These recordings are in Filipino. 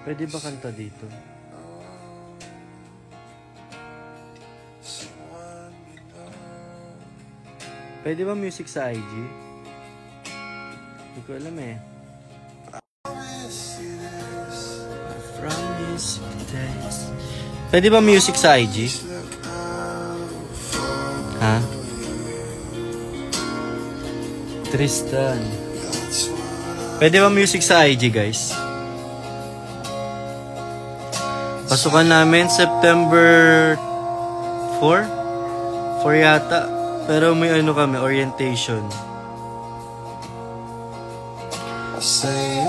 Pwede ba kanta dito? Pwede ba music sa IG? Hindi ko alam eh. Pwede ba music sa IG? Ha? Tristan. Pwede ba music sa IG, guys? Pasukan namin September 4? 4 yata. Pero may ano kami, orientation. Say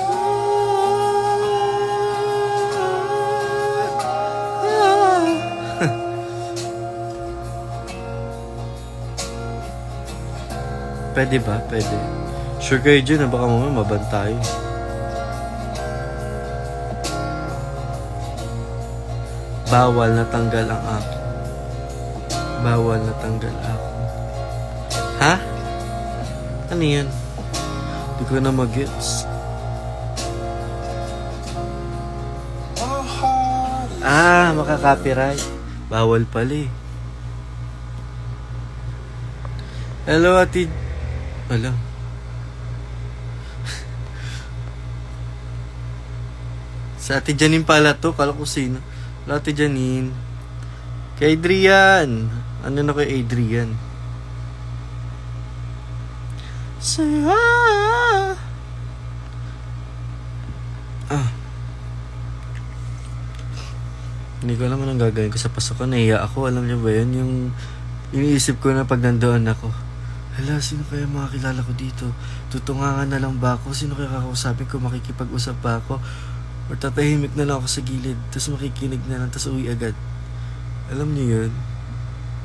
Pwede ba? Pwede. Sure kayo dyan na baka mamaya mabantayo. Bawal na tanggal ang ako. Bawal na tanggal ako. Ha? Ano yan? Hindi ko na mag-gets. Makaka-copyright. Bawal pala eh. Hello, Ate. Wala. Sa Ate Janine pala to. Kala ko sino. Hello, Ate Janine. Kay Adrian. Ano na kay Adrian? Say Hindi ko alam anong gagawin ko sa pasukan. Nahiya ako. Alam niyo ba yun? Yung iniisip ko na pag nandoon ako. Hala, sino kaya makakilala ko dito? Tutungangan na lang ba ako? Sino kaya kakausapin ko? Makikipag-usap ba ako? Or tatahimik na lang ako sa gilid? Tapos makikinig na lang, tapos uwi agad. Alam niyo yun?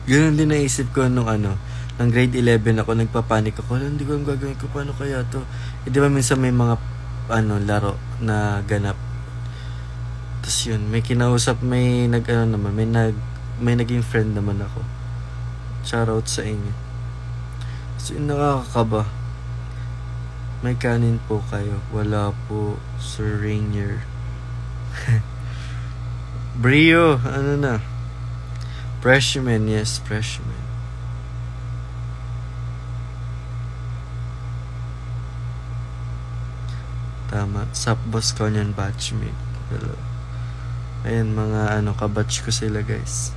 Ganun din naisip ko nung ng grade 11 ako, nagpapanik ako. Hala, hindi ko ang gagawin ko. Paano kaya to? Di ba minsan may mga laro na ganap? Tapos yun, may kinausap, may may naging friend naman ako. Shoutout sa inyo. So, nakakakaba. May kanin po kayo. Wala po, Sir Rainier. Brio, ano na? Freshman, yes, freshman. Tama. Sapbos ko niyan, batchmate. Hello. Ayan, mga kabatch ko sila, guys.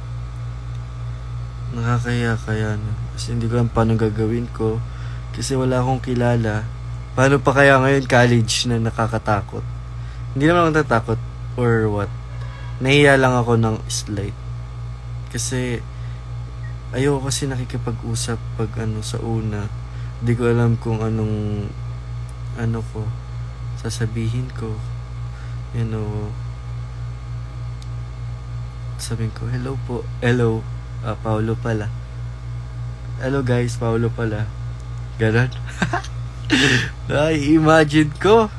Nakakaya no. Kasi hindi ko alam paano gagawin ko. Kasi wala akong kilala. Paano pa kaya ngayon college na nakakatakot? Hindi naman ako natatakot or what. Nahiya lang ako ng slide. Kasi ayoko kasi nakikipag-usap pag sa una. Hindi ko alam kung anong ko sasabihin ko. Sabihin ko, hello po. Hello. Paolo pala. Hello guys, Paolo pala. Ganon. Ay, imagine ko.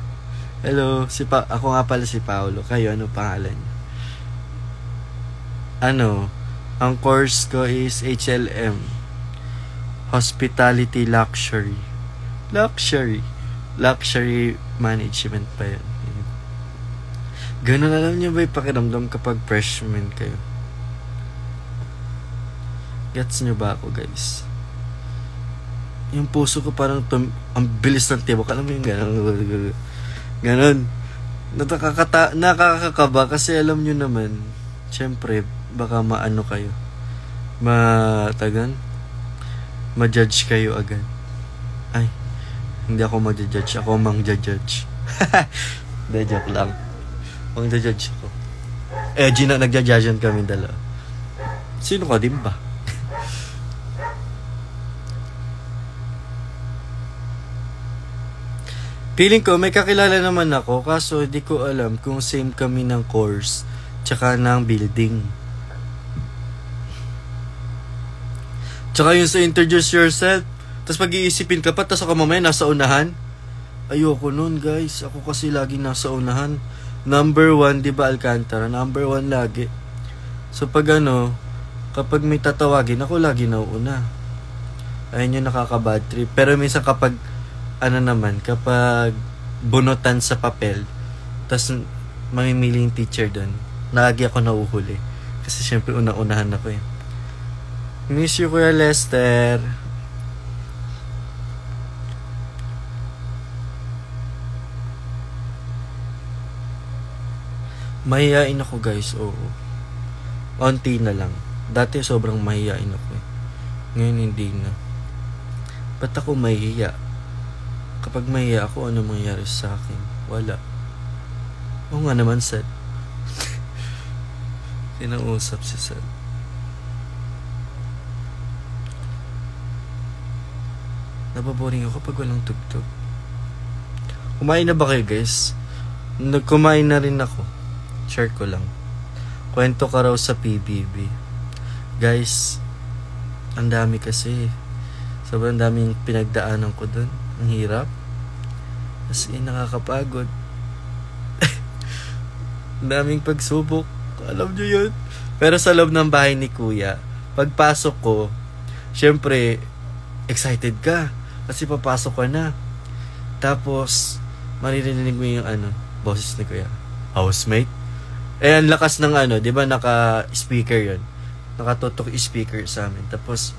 Hello, ako nga pala si Paolo. Kayo, ano pangalan niyo? Ang course ko is HLM. Hospitality Luxury. Luxury Management pa yun. Ganon, alam niyo ba yung pakiramdam kapag freshman kayo? Gets nyo ba ako, guys? Yung puso ko parang ang bilis ng tibok. Alam mo yung ganon. Nakakakaba kasi alam nyo naman, syempre, baka maano kayo. Ma-judge kayo agad. Ay, hindi ako ma-judge. Ako mang-judge. Hindi, joke lang. Mang-judge ako. Gina, nagja-judgean kami dalawa. Sino ka din ba? Feeling ko may kakilala naman ako, kaso di ko alam kung same kami ng course tsaka ng building. Tsaka yung sa introduce yourself, tapos pag-iisipin ka pa, tapos ako mamaya nasa unahan. Ayoko nun, guys. Ako kasi lagi nasa unahan. Number 1, di ba Alcantara? Number 1 lagi. So pag kapag may tatawagin, ako lagi nauuna. Ayun yung nakaka-bad trip. Pero minsan kapag kapag bunutan sa papel. Tapos mamimili yung teacher doon. Lagi ako nauhuli. Kasi syempre unang-unahan ako eh. Miss you, Kuya Lester. Mahihain ako guys, oo. Onti na lang. Dati sobrang mahihain ako eh. Ngayon hindi na. Ba't ako mahihiya? Kapag mahihiya ako, ano mangyayari sa akin? Wala. Oo nga naman, Sad. Sinausap si Sad. Nababoring ako pag walang tugtog. Kumain na ba kayo guys? Nagkumain na rin ako. Share ko lang. Kwento ka raw sa PBB. Guys, ang dami kasi. Sobrang daming pinagdaanan ko dun. Ang hirap. As in, nakakapagod. Ang daming pagsubok. Alam nyo yun. Pero sa loob ng bahay ni Kuya, pagpasok ko, syempre, excited ka. Kasi papasok ka na. Tapos, maririnig mo yung boses ni Kuya. Housemate? Eh, ang lakas ng di ba naka-speaker yun? Nakatutok speaker sa amin. Tapos,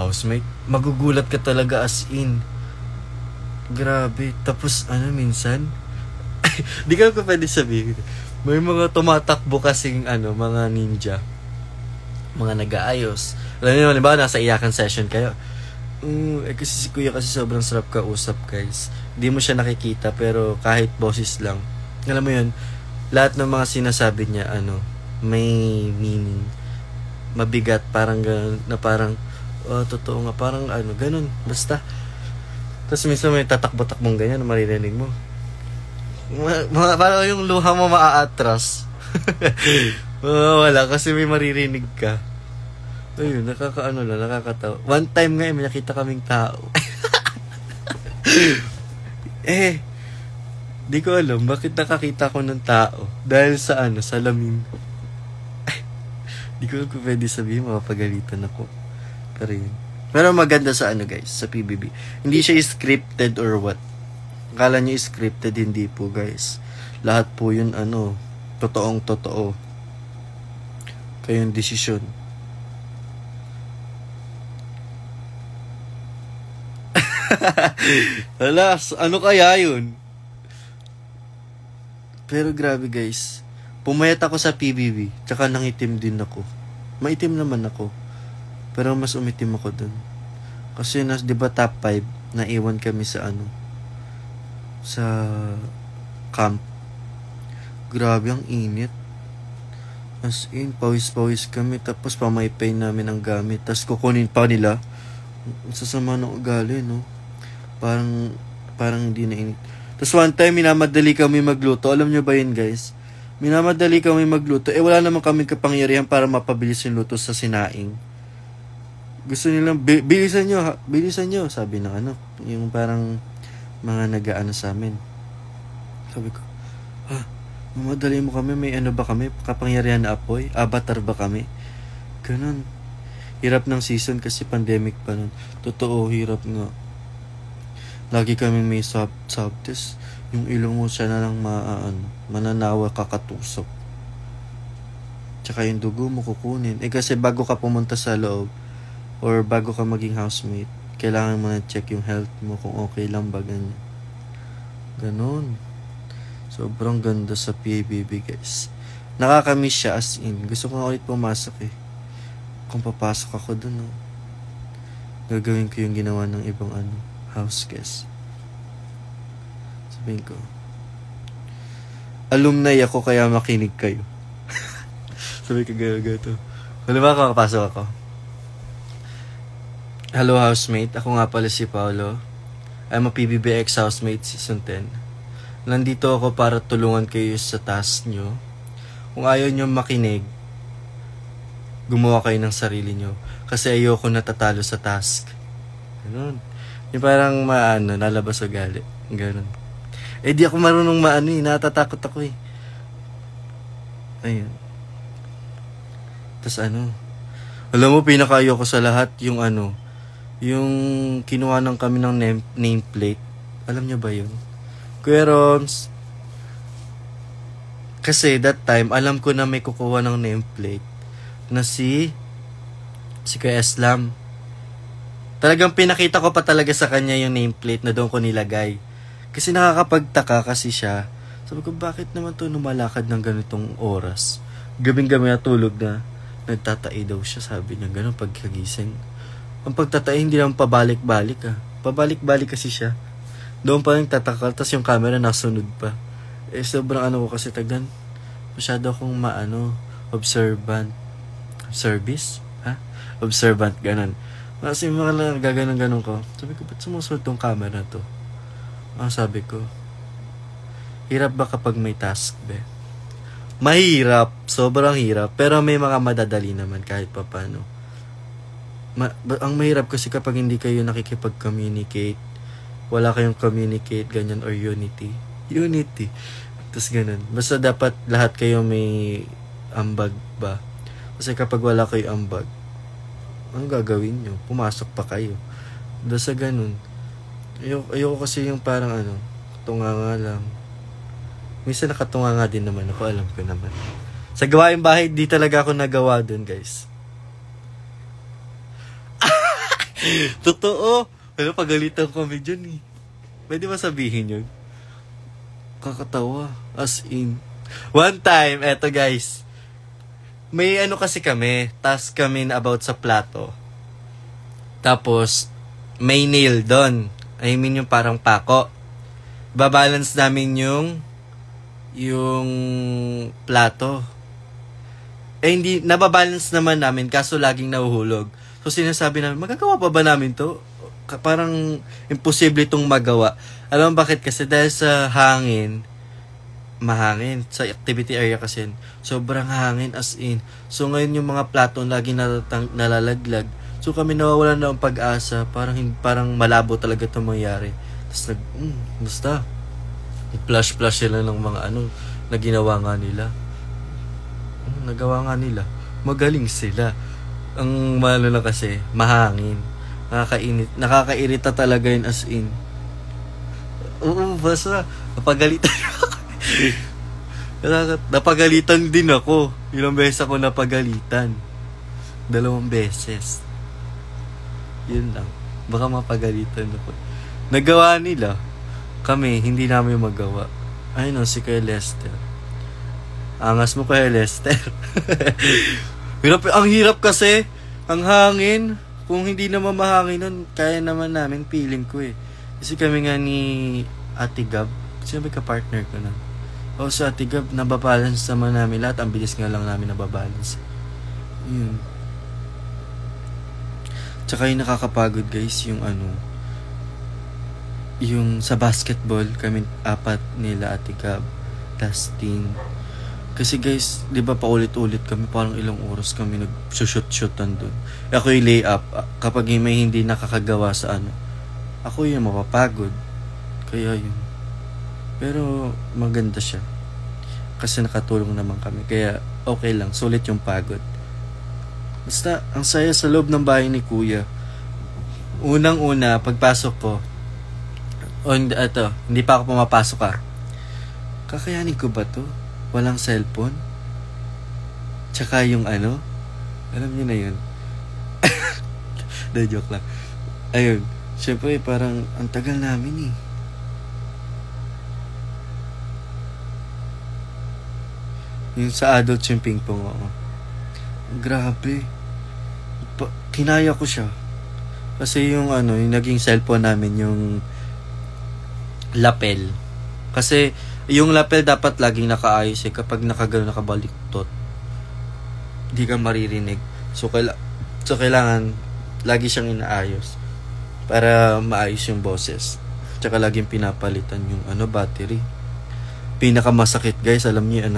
housemate? Magugulat ka talaga as in. Grabe. Tapos, minsan, di ko pwede sabihin. May mga tumatakbo kasing, mga ninja. Mga nag-aayos. Alam niyo, halimbawa, nasa iyakan session kayo. Kasi si Kuya kasi sobrang sarap kausap, guys. Hindi mo siya nakikita, pero kahit boses lang. Alam mo yun, lahat ng mga sinasabi niya, may meaning. Mabigat, parang gano'n, na parang, totoo nga, parang gano'n, basta. Tapos minsan may tatakbo-takbong ganyan na maririnig mo. Parang yung luha mo maaatras. Wala, kasi may maririnig ka. Ayun, nakakatawa. One time nga, may nakita kaming tao. Di ko alam bakit nakakita ko ng tao. Dahil sa salamin. Di ko pwede sabihin, mapapagalitan ako. Pero yun. Pero maganda sa guys, sa PBB. Hindi siya scripted or what. Akala nyo scripted, hindi po guys. Lahat po yun totoong totoo. Kayong desisyon. Alas, ano kaya yun? Pero grabe guys, pumayat ako sa PBB, tsaka nangitim din ako. Maitim naman ako, pero mas umitim ako dun. Kasi di ba top 5, naiwan kami sa sa camp. Grabe ang init. As in, pawis-pawis kami, tapos pamaypay namin ang gamit, tapos kukunin pa nila. Sasama ng ugali, no? Parang hindi na init. Tapos one time, minamadali kami magluto. Alam nyo ba yun, guys? Minamadali kami magluto. Wala naman kami kapangyarihan para mapabilis yung luto sa sinaing. Gusto nilang, bilisan nyo, sabi ng yung parang mga nag-aano sa amin. Sabi ko, mamadali mo kami, may ba kami? Kapangyarihan na apoy? Avatar ba kami? Ganun. Hirap ng season kasi pandemic pa nun. Totoo, hirap nga. Lagi kami may subtest. Yung ilong mo siya na lang mananawa kakatusok. Tsaka yung dugo mo kukunin. Kasi bago ka pumunta sa loob or bago ka maging housemate, kailangan mo na check yung health mo kung okay lang ba ganyan. Ganon. Sobrang ganda sa PBB guys. Nakakamiss siya as in. Gusto ko nga ulit pumasok eh. Kung papasok ako dun, gagawin ko yung ginawa ng ibang house guest. Sabihin ko, alumni ako kaya makinig kayo. Sabi ko gato. Wala ba kakapasok ako? Hello housemate, ako nga pala si Paolo. I'm a PBBX housemate season 10. Nandito ako para tulungan kayo sa task nyo. Kung ayaw nyo makinig, gumawa kayo ng sarili nyo. Kasi ayoko natatalo sa task. Ganun. Yung parang nalabas o gali. Ganun. Di ako marunong natatakot ako eh. Ayun. Tapos alam mo, pinakaayoko sa lahat yung yung kinuha ng kami ng nameplate. Alam nyo ba yun? Kuya Roms, kasi that time, alam ko na may kukuha ng nameplate na si Kuya Eslam. Talagang pinakita ko pa talaga sa kanya yung nameplate na doon ko nilagay. Kasi nakakapagtaka kasi siya. Sabi ko, bakit naman to lumalakad ng ganitong oras? Gabing-gabi na tulog na. Nagtatai daw siya, sabi niya. Ganun pagkagising. Ang pagtatai, hindi naman pabalik-balik Pabalik-balik kasi siya. Doon pa yung tatakal, tas yung camera nasunod pa. Sobrang ko kasi tagdan. Masyado akong observant. Service? Observant, ganun. Kasi mga gaganon-ganon ko. Sabi ko, ba't sumusunod tong camera to? Sabi ko, hirap ba kapag may task, be? Mahirap. Sobrang hirap. Pero may mga madadali naman kahit pa paano. Ang mahirap kasi kapag hindi kayo nakikipag-communicate, wala kayong communicate, ganyan, or unity. Tapos ganun. Basta dapat lahat kayo may ambag ba? Kasi kapag wala kayo ambag, anong gagawin nyo? Pumasok pa kayo. Basta ganun. Ayoko kasi yung parang tunganga lang. Minsan nakatunganga din naman ako, alam ko naman. Sa gawaing bahay, di talaga ako nagawa dun, guys. Totoo. Pagalitan kami dyan eh. Pwede ba sabihin yun? Kakatawa. As in. One time, eto guys. May kasi kami. Task kami about sa plato. Tapos, may nail doon. I mean yung parang pako. Babalance namin yung plato. Hindi, nababalance naman namin kaso laging nahuhulog. So sinasabi namin, magagawa pa ba namin to? Parang imposible itong magawa. Alam mo bakit? Kasi dahil sa hangin, mahangin. Sa activity area kasi, sobrang hangin as in. So ngayon yung mga plato laging nalalaglag. So kami nawawalan na ang pag-asa. Parang malabo talaga itong mangyari. Tapos basta. I-flash sila ng mga na ginawa nga nila. Nagawa nga nila. Magaling sila. Ang lang kasi, mahangin. Nakakairita talaga yun as in. Oo, basta. Napagalitan ako. Napagalitan din ako. Ilang beses ako napagalitan. 2 beses. Yun lang. Baka mapagalitan ako. Nagawa nila. Kami, hindi namin magawa. Si Kuya Lester. Angas mo, Kuya Lester. Ang hirap kasi. Ang hangin. Kung hindi naman mahangin nun, kaya naman namin, feeling ko eh. Kasi kami nga ni Ate Gab. Sino ba ka-partner ko na? Sa Ate Gab, nababalance naman namin lahat. Ang bilis nga lang namin nababalance. Yun. Tsaka yung nakakapagod guys, yung yung sa basketball, kami 4 nila Ate Gab, Dustin. Kasi guys, di ba paulit-ulit kami, parang ilang oras kami nag-shoot-shootan dun. Ako yung lay-up, kapag may hindi nakakagawa sa ako yung mapapagod. Kaya yun. Pero maganda siya. Kasi nakatulong naman kami. Kaya okay lang, sulit yung pagod. Basta, ang saya sa loob ng bahay ni Kuya. Unang-una, pagpasok ko, hindi pa ako pumapasok kakayanin ko ba to? Walang cellphone? Tsaka yung alam niyo na yun. Joke lang. Ayun, syempre parang ang tagal namin eh. Yung sa adult yung ping-pong grabe. Kinaya ko siya. Kasi yung yung naging cellphone namin, yung lapel. Kasi yung lapel dapat laging nakaayos kapag nakabaliktot, di ka maririnig. So kailangan lagi siyang inaayos para maayos yung boses. Tsaka laging pinapalitan yung battery. Pinakamasakit guys, alam niyo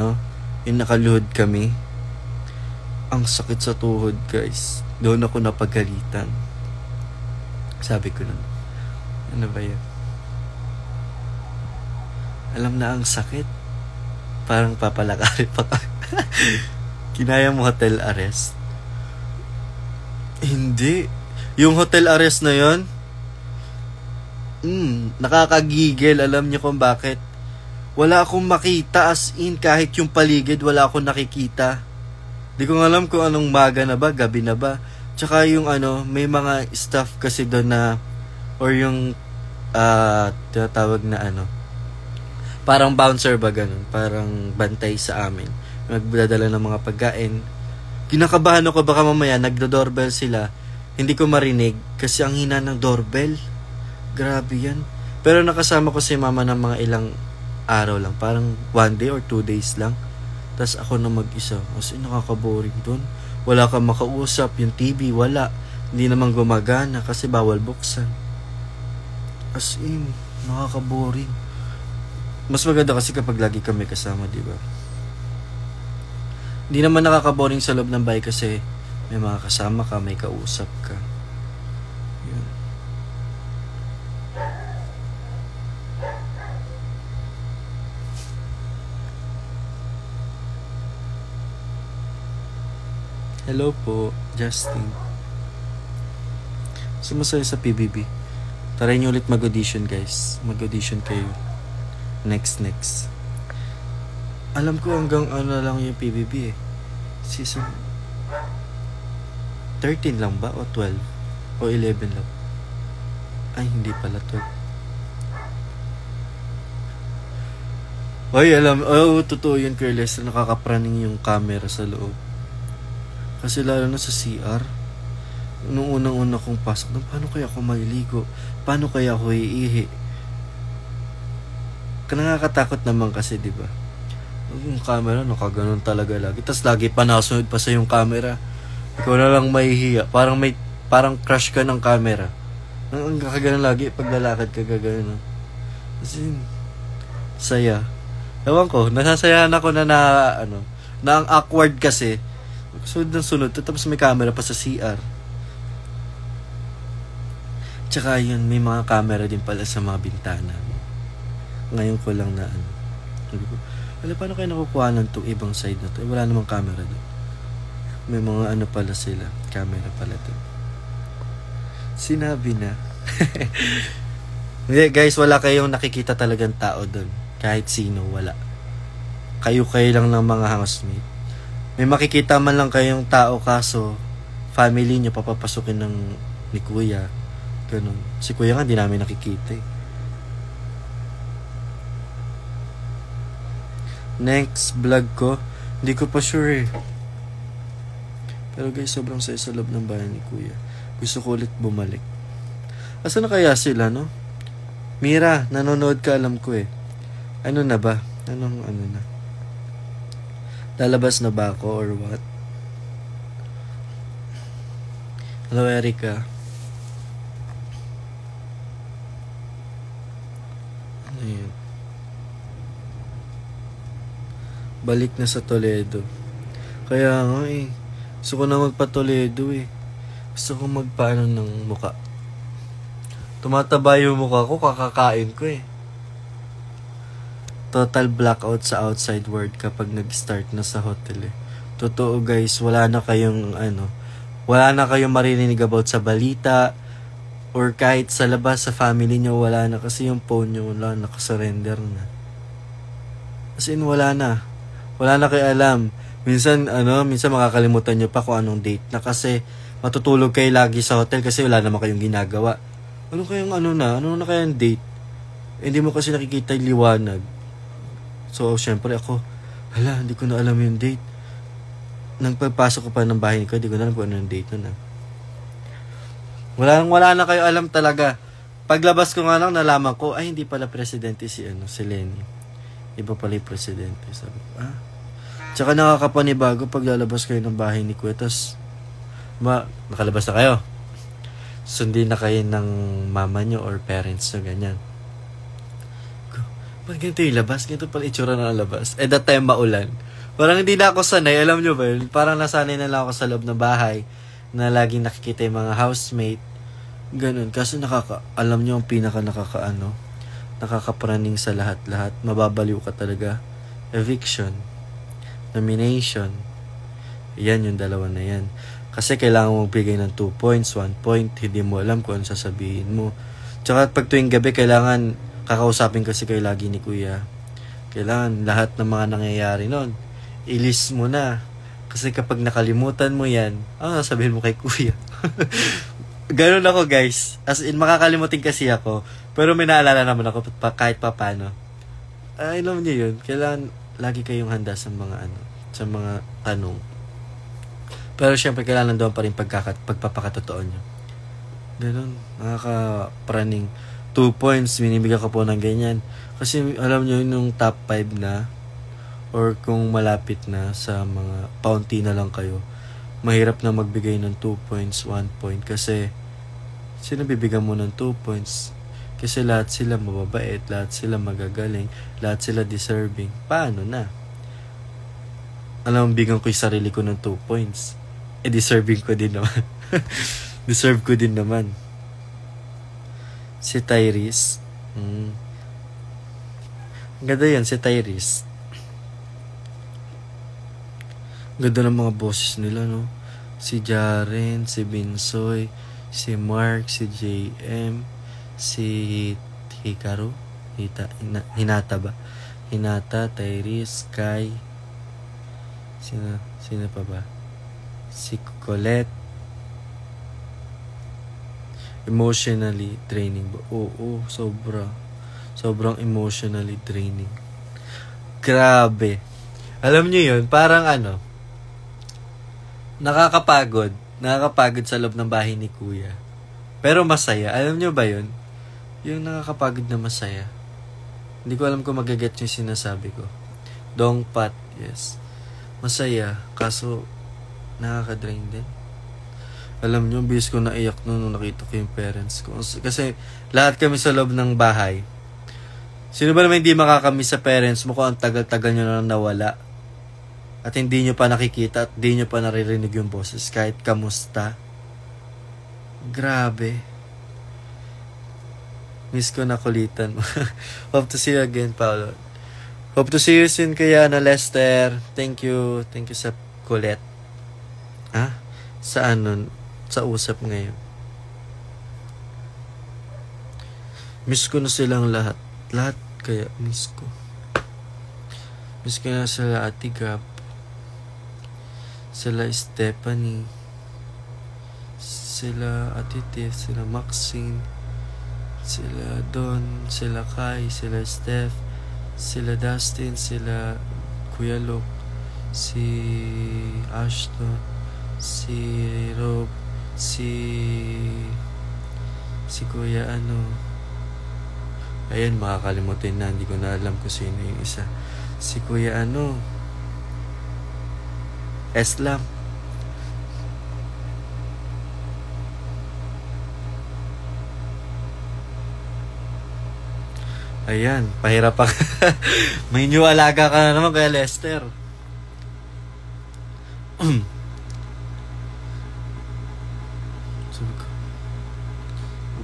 yung nakaluhod kami. Ang sakit sa tuhod guys. Doon ako napagalitan. Sabi ko lang, ano ba yun? Alam na ang sakit. Parang papalakari pa ka. Kinaya mo hotel arrest? Hindi. Yung hotel arrest na yon, Nakakagigil. Alam niyo kung bakit? Wala akong makita, as in, kahit yung paligid, wala akong nakikita. Di ko alam kung anong maga na ba, gabi na ba. Tsaka yung may mga staff kasi doon na, or yung, tinatawag na parang bouncer ba ganun, parang bantay sa amin. Nagdadala ng mga pagkain. Kinakabahan ako, baka mamaya, nagdo-doorbell sila. Hindi ko marinig, kasi ang hina ng doorbell. Grabe yan. Pero nakasama ko si mama ng mga ilang araw lang, parang 1 day or 2 days lang. Tas ako na mag-isa. Kasi nakaka-boring doon. Wala kang makausap, yung TV wala. Hindi naman gumagana kasi bawal buksan. As in, nakaka-boring. Mas maganda kasi kapag lagi kami kasama, di ba? Hindi naman nakaka-boring sa loob ng bahay kasi may mga kasama ka, may kausap ka. Yun. Hello po, Justin. Sumasaya sa PBB. Try nyo ulit mag-audition, guys. Mag-audition kayo. Next. Alam ko hanggang lang yung PBB eh. Season 13 lang ba? O 12? O 11 lang? Ay, hindi pala 12. Ay, totoo yun, Carles. Nakakapraning yung camera sa loob. Kasi lalo na sa CR, nung unang-una kong pasok doon, paano kaya ako maliligo? Paano kaya ako iihi? Nakakatakot naman kasi, di ba? Yung camera, nakaganon talaga lagi. Tapos lagi pa nakasunod pa sa yung camera. Ikaw na lang mahihiya. Parang crush ka ng camera. Ang kakaganon lagi, paglalakad ka gaganon. Kasi, saya. Ewan ko, nasasayahan ako na ang awkward kasi, sunod. Tapos may camera pa sa CR. Tsaka yun, may mga camera din pala sa mga bintana. Ngayon ko lang na paano kayo nakukuhanan itong ibang side na to? Wala namang camera doon. May mga pala sila. Camera pala doon. Sinabi na. Hindi, guys, wala kayong nakikita talagang tao doon. Kahit sino, wala. Kayo lang ng mga housemate. May makikita man lang kayong tao kaso family nyo papapasukin ni Kuya. Ganun. Si Kuya nga, di namin nakikita eh. Next vlog ko, hindi ko pa sure eh. Pero guys, sobrang saya sa loob ng bahay ni Kuya. Gusto ko ulit bumalik. Asa na kaya sila, no? Mira, nanonood ka, alam ko eh. Ano na ba? Anong na? Lalabas na ba ako or what? Hello, Erica. Ano yun? Balik na sa Toledo. Kaya nga eh. Gusto ko na magpa-Toledo eh. Gusto ko magpaano ng muka. Tumataba yung mukha ko, kakakain ko eh. Total blackout sa outside world kapag nag-start na sa hotel eh. Totoo guys, wala na kayong marinig about sa balita or kahit sa labas sa family nyo, wala na kasi yung phone nyo, nakasurrender na. As in, wala na kayo alam. Minsan makakalimutan nyo pa kung anong date na kasi matutulog kayo lagi sa hotel kasi wala naman kayong ginagawa. Ano na kayang date? Hindi mo kasi nakikita yung liwanag. So, syempre ako, hindi ko na alam yung date. Nang pagpasok ko pa ng bahay ko, hindi ko na alam kung ano yung date nun. Wala na kayo alam talaga. Paglabas ko nga lang, nalaman ko, ay, hindi pala presidente si Lenny. Iba pala yung presidente. Sabi ko, Tsaka nakakapanibago pag lalabas kayo ng bahay ni Kuya. Tapos, nakalabas na kayo. Sundin na kayo ng mama nyo or parents nyo, ganyan. Pag ganito yung labas, ganito pala itsura na labas. That time maulan. Parang hindi na ako sanay, alam nyo ba yun? Parang nasanay na lang ako sa loob ng bahay na laging nakikita yung mga housemate. Ganun. Kasi alam nyo ang nakakapraning sa lahat-lahat. Mababaliw ka talaga. Eviction. Nomination. Yan yung dalawa na yan. Kasi kailangan mo magbigay ng 2 points, 1 point. Hindi mo alam kung ano sasabihin mo. Tsaka pag tuwing gabi, kailangan kakausapin kasi kayo lagi ni Kuya. Kailangan lahat ng mga nangyayari nun, ilis mo na. Kasi kapag nakalimutan mo yan, sabihin mo kay Kuya. Ganun ako, guys. As in, makakalimutin kasi ako. Pero may naalala naman ako kahit pa paano. Alam niyo yun, kailangan lagi kayong handa sa mga sa mga tanong. Pero syempre, kailangan doon pa rin pagpapakatotoo nyo. Ganun, nakaka-praning. 2 points, binibigyan ko po ng ganyan. Kasi alam nyo yung top 5 na, or kung malapit na sa mga paunti na lang kayo, mahirap na magbigay ng 2 points, 1 point. Kasi, sino bibigyan mo ng 2 points? Kasi lahat sila mababait, lahat sila magagaling, lahat sila deserving. Paano na? Alam mo, bigyan ko yung sarili ko ng 2 points. Deserving ko din naman. Deserve ko din naman. Si Tyrese. Ganda yan, si Tyrese. Ganda ng mga boses nila, no? Si Jaren, si Binsoy, si Mark, si JM, si Hikaru, Hinata ba? Hinata, Tyrese, Kai, sino pa ba? Si Colette. Emotionally draining ba? Oo, sobrang emotionally draining. Grabe. Alam niyo yun, parang nakakapagod sa loob ng bahay ni Kuya. Pero masaya. Alam niyo ba yun? Yung nakakapagod na masaya. Hindi ko alam kung magaget yung sinasabi ko. Dongpat, yes. Masaya, kaso nakaka-drain din. Alam niyo, bis ko naiyak nung nakita ko yung parents ko. Kasi lahat kami sa loob ng bahay. Sino ba naman hindi makakamiss sa parents mo kung ang tagal-tagal nyo na nawala? At hindi nyo pa nakikita at hindi nyo pa naririnig yung boses kahit kamusta. Grabe. Miss ko na kulitan mo. Hope to see you again, Paolo. Hope to see you soon, kaya Lester. Thank you. Thank you sa kulit. Sa usap ngayon. Miss ko na silang lahat. Lahat kaya miss ko. Miss ko na sila Ate Gab. Sila Stephanie. Sila Ate Tiff. Sila Maxine. Sila Don. Sila Kai. Sila Steph. Sila Dustin. Sila Kuya Luke. Si Ashton. Si Rob. Si Kuya Ayan, makakalimutin na. Hindi ko na alam kung sino yung isa. Si Kuya Eslam. Ayan, pahirap pa. May new alaga ka na naman kaya Lester.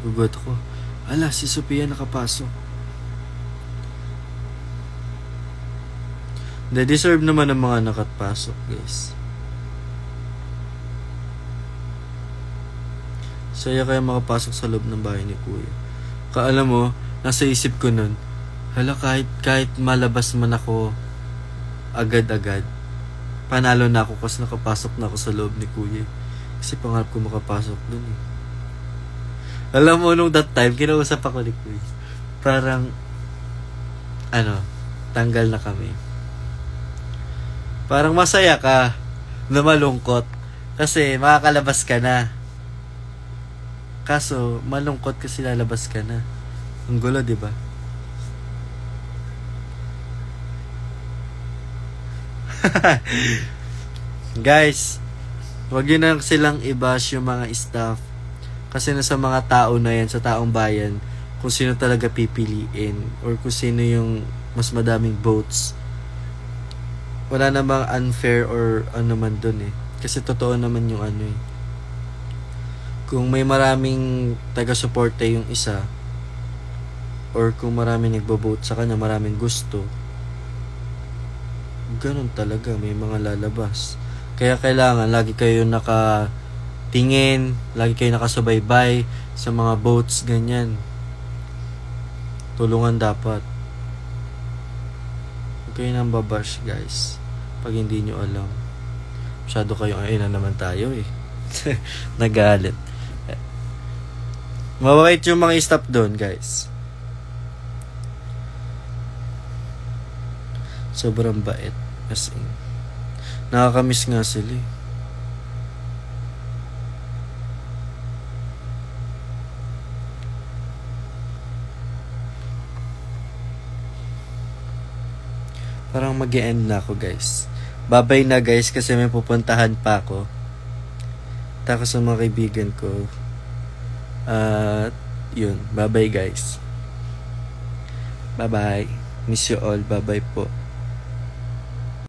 Magugot ako. Ala, si Sophia nakapasok. Deserve naman ng mga nakapasok, guys. Saya kaya makapasok sa loob ng bahay ni Kuya. Kaalam mo, nasa isip ko nun, hala, kahit malabas man ako agad-agad, panalo na ako kasi nakapasok na ako sa loob ni Kuya. Kasi pangarap ko makapasok dun eh. Alam mo, nung that time, kinausap ako ni Kuya. Parang, tanggal na kami. Parang masaya ka na malungkot. Kasi makakalabas ka na. Kaso, malungkot kasi lalabas ka na. Ang gulo, diba? Guys, wag yun na silang i-bash yung mga staff. Kasi nasa mga tao na yan, sa taong bayan, kung sino talaga pipiliin or kung sino yung mas madaming votes. Wala namang unfair or ano man dun eh. Kasi totoo naman yung Kung may maraming taga-suporta yung isa, or kung maraming nagbo-vote sa kanya, maraming gusto, ganun talaga, may mga lalabas. Kaya kailangan lagi kayo nakatingin, lagi kayo nakasubaybay sa mga votes, ganyan. Tulungan dapat. Huwag kayo nang babash, guys. Pag hindi nyo alam. Masyado kayong na naman tayo eh. Nagalit. Mababait yung mga staff doon, guys. Sobrang bait. As in. Nakakamiss nga sila eh. Parang mag-e-end na ako, guys. Babay na, guys, kasi may pupuntahan pa ako. Tako sa mga kaibigan ko. Yun. Bye-bye, guys. Bye-bye. Miss you all. Bye-bye po.